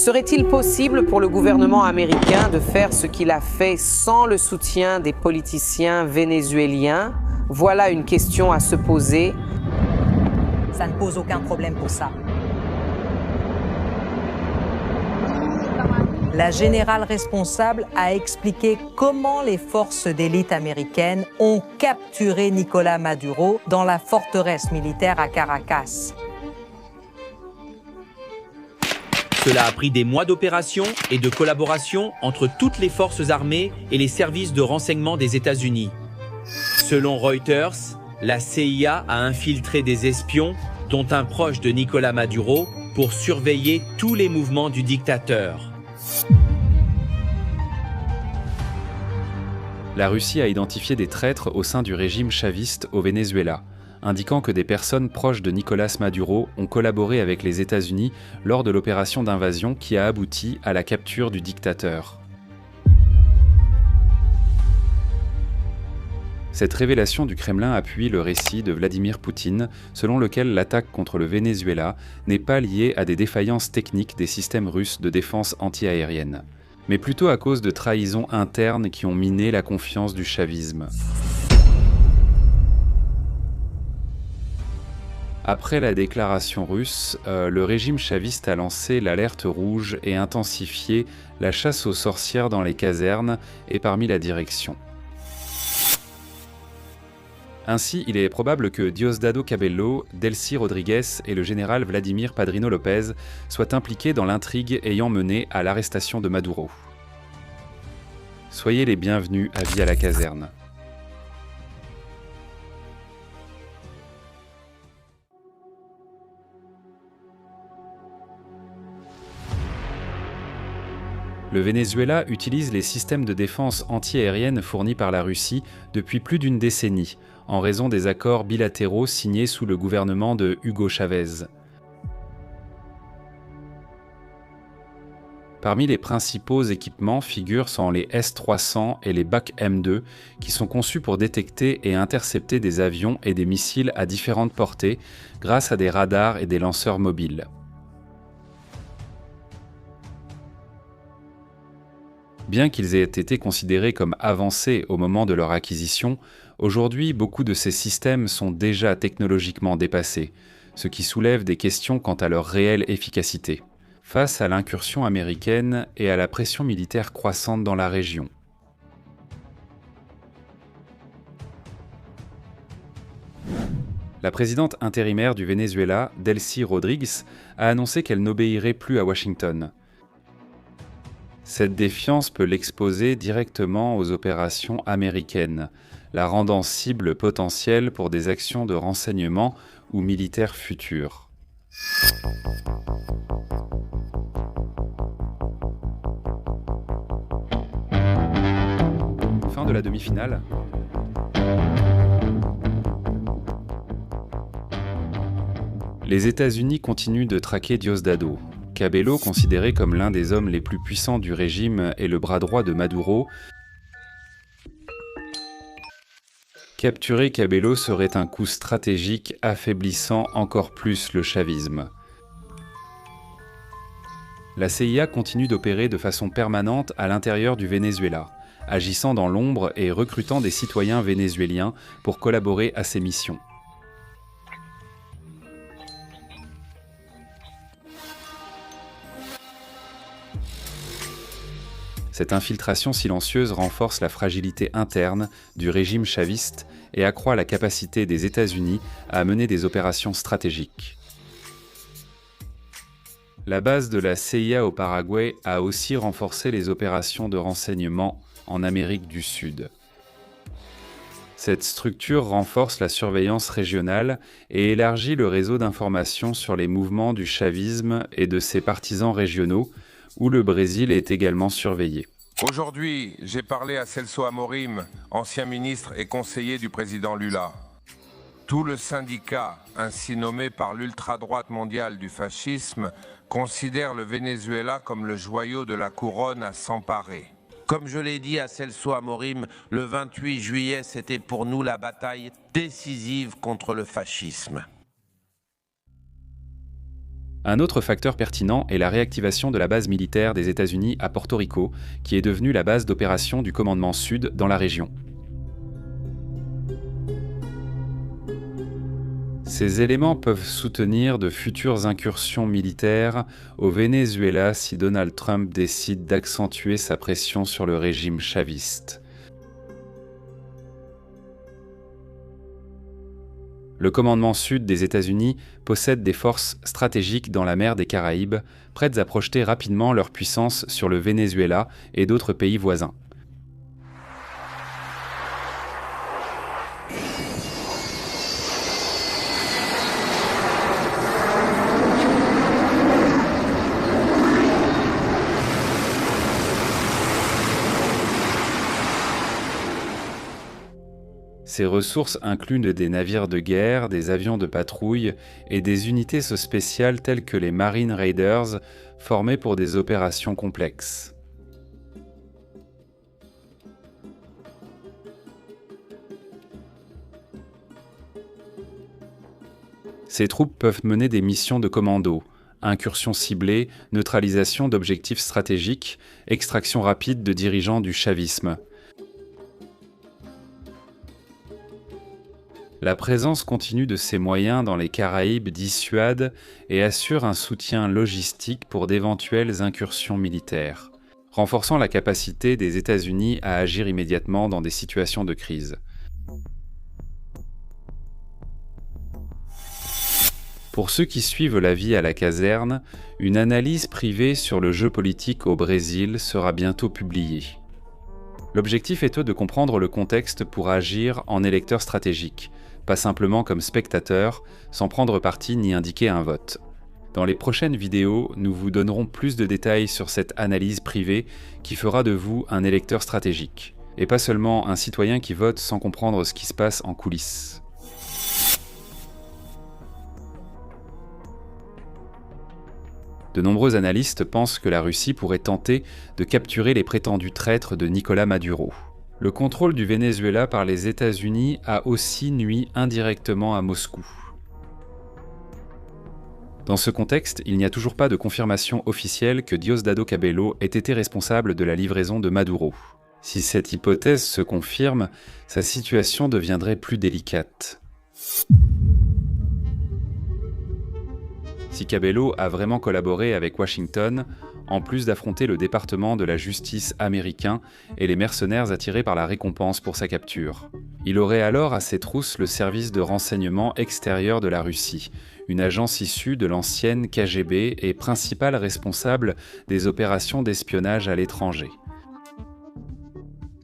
Serait-il possible pour le gouvernement américain de faire ce qu'il a fait sans le soutien des politiciens vénézuéliens? Voilà une question à se poser. Ça ne pose aucun problème pour ça. La générale responsable a expliqué comment les forces d'élite américaines ont capturé Nicolás Maduro dans la forteresse militaire à Caracas. Cela a pris des mois d'opération et de collaboration entre toutes les forces armées et les services de renseignement des États-Unis. Selon Reuters, la CIA a infiltré des espions, dont un proche de Nicolás Maduro, pour surveiller tous les mouvements du dictateur. La Russie a identifié des traîtres au sein du régime chaviste au Venezuela, indiquant que des personnes proches de Nicolás Maduro ont collaboré avec les États-Unis lors de l'opération d'invasion qui a abouti à la capture du dictateur. Cette révélation du Kremlin appuie le récit de Vladimir Poutine, selon lequel l'attaque contre le Venezuela n'est pas liée à des défaillances techniques des systèmes russes de défense antiaérienne, mais plutôt à cause de trahisons internes qui ont miné la confiance du chavisme. Après la déclaration russe, le régime chaviste a lancé l'alerte rouge et intensifié la chasse aux sorcières dans les casernes et parmi la direction. Ainsi, il est probable que Diosdado Cabello, Delcy Rodriguez et le général Vladimir Padrino López soient impliqués dans l'intrigue ayant mené à l'arrestation de Maduro. Soyez les bienvenus à Vie à la caserne. Le Venezuela utilise les systèmes de défense antiaérienne fournis par la Russie depuis plus d'une décennie, en raison des accords bilatéraux signés sous le gouvernement de Hugo Chavez. Parmi les principaux équipements figurent les S-300 et les BAC-M2, qui sont conçus pour détecter et intercepter des avions et des missiles à différentes portées grâce à des radars et des lanceurs mobiles. Bien qu'ils aient été considérés comme avancés au moment de leur acquisition, aujourd'hui beaucoup de ces systèmes sont déjà technologiquement dépassés, ce qui soulève des questions quant à leur réelle efficacité, face à l'incursion américaine et à la pression militaire croissante dans la région. La présidente intérimaire du Venezuela, Delcy Rodriguez, a annoncé qu'elle n'obéirait plus à Washington. Cette défiance peut l'exposer directement aux opérations américaines, la rendant cible potentielle pour des actions de renseignement ou militaires futures. Fin de la demi-finale. Les États-Unis continuent de traquer Diosdado. Cabello, considéré comme l'un des hommes les plus puissants du régime et le bras droit de Maduro, capturer Cabello serait un coup stratégique affaiblissant encore plus le chavisme. La CIA continue d'opérer de façon permanente à l'intérieur du Venezuela, agissant dans l'ombre et recrutant des citoyens vénézuéliens pour collaborer à ses missions. Cette infiltration silencieuse renforce la fragilité interne du régime chaviste et accroît la capacité des États-Unis à mener des opérations stratégiques. La base de la CIA au Paraguay a aussi renforcé les opérations de renseignement en Amérique du Sud. Cette structure renforce la surveillance régionale et élargit le réseau d'information sur les mouvements du chavisme et de ses partisans régionaux, où le Brésil est également surveillé. Aujourd'hui, j'ai parlé à Celso Amorim, ancien ministre et conseiller du président Lula. Tout le syndicat, ainsi nommé par l'ultra-droite mondiale du fascisme, considère le Venezuela comme le joyau de la couronne à s'emparer. Comme je l'ai dit à Celso Amorim, le 28 juillet, c'était pour nous la bataille décisive contre le fascisme. Un autre facteur pertinent est la réactivation de la base militaire des États-Unis à Porto Rico, qui est devenue la base d'opération du commandement Sud dans la région. Ces éléments peuvent soutenir de futures incursions militaires au Venezuela si Donald Trump décide d'accentuer sa pression sur le régime chaviste. Le commandement Sud des États-Unis possède des forces stratégiques dans la mer des Caraïbes, prêtes à projeter rapidement leur puissance sur le Venezuela et d'autres pays voisins. Ces ressources incluent des navires de guerre, des avions de patrouille et des unités spéciales telles que les Marine Raiders, formées pour des opérations complexes. Ces troupes peuvent mener des missions de commando, incursions ciblées, neutralisation d'objectifs stratégiques, extraction rapide de dirigeants du chavisme. La présence continue de ces moyens dans les Caraïbes dissuade et assure un soutien logistique pour d'éventuelles incursions militaires, renforçant la capacité des États-Unis à agir immédiatement dans des situations de crise. Pour ceux qui suivent la vie à la caserne, une analyse privée sur le jeu politique au Brésil sera bientôt publiée. L'objectif est de comprendre le contexte pour agir en électeur stratégique, pas simplement comme spectateur, sans prendre parti ni indiquer un vote. Dans les prochaines vidéos, nous vous donnerons plus de détails sur cette analyse privée qui fera de vous un électeur stratégique, et pas seulement un citoyen qui vote sans comprendre ce qui se passe en coulisses. De nombreux analystes pensent que la Russie pourrait tenter de capturer les prétendus traîtres de Nicolás Maduro. Le contrôle du Venezuela par les États-Unis a aussi nui indirectement à Moscou. Dans ce contexte, il n'y a toujours pas de confirmation officielle que Diosdado Cabello ait été responsable de la livraison de Maduro. Si cette hypothèse se confirme, sa situation deviendrait plus délicate. Si Cabello a vraiment collaboré avec Washington, en plus d'affronter le département de la justice américain et les mercenaires attirés par la récompense pour sa capture. Il aurait alors à ses trousses le service de renseignement extérieur de la Russie, une agence issue de l'ancienne KGB et principale responsable des opérations d'espionnage à l'étranger.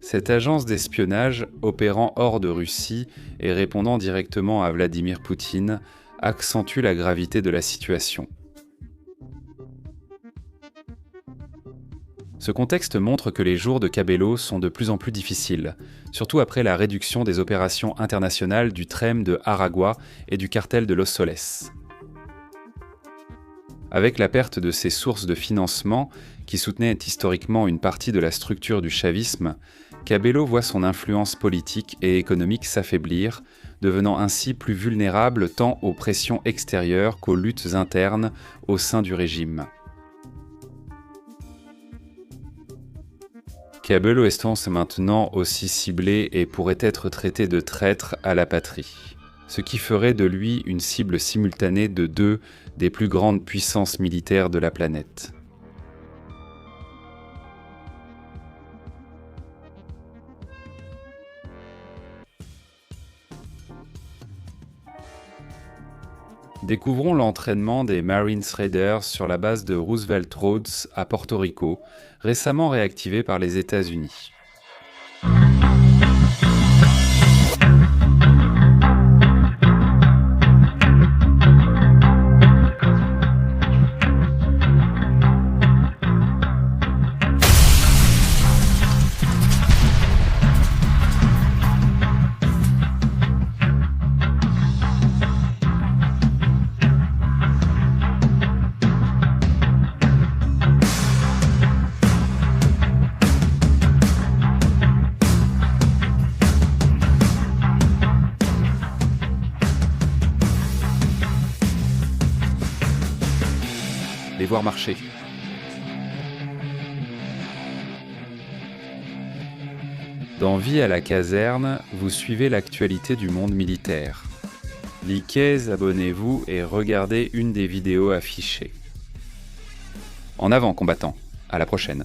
Cette agence d'espionnage, opérant hors de Russie et répondant directement à Vladimir Poutine, accentue la gravité de la situation. Ce contexte montre que les jours de Cabello sont de plus en plus difficiles, surtout après la réduction des opérations internationales du TREM de Aragua et du cartel de Los Soles. Avec la perte de ses sources de financement, qui soutenaient historiquement une partie de la structure du chavisme, Cabello voit son influence politique et économique s'affaiblir, devenant ainsi plus vulnérable tant aux pressions extérieures qu'aux luttes internes au sein du régime. Cabello est maintenant aussi ciblé et pourrait être traité de traître à la patrie, ce qui ferait de lui une cible simultanée de deux des plus grandes puissances militaires de la planète. Découvrons l'entraînement des Marine Raiders sur la base de Roosevelt Roads à Porto Rico, récemment réactivée par les États-Unis. voir marcher. Dans Vie à la caserne, vous suivez l'actualité du monde militaire. Likez, abonnez-vous et regardez une des vidéos affichées. En avant, combattants. À la prochaine.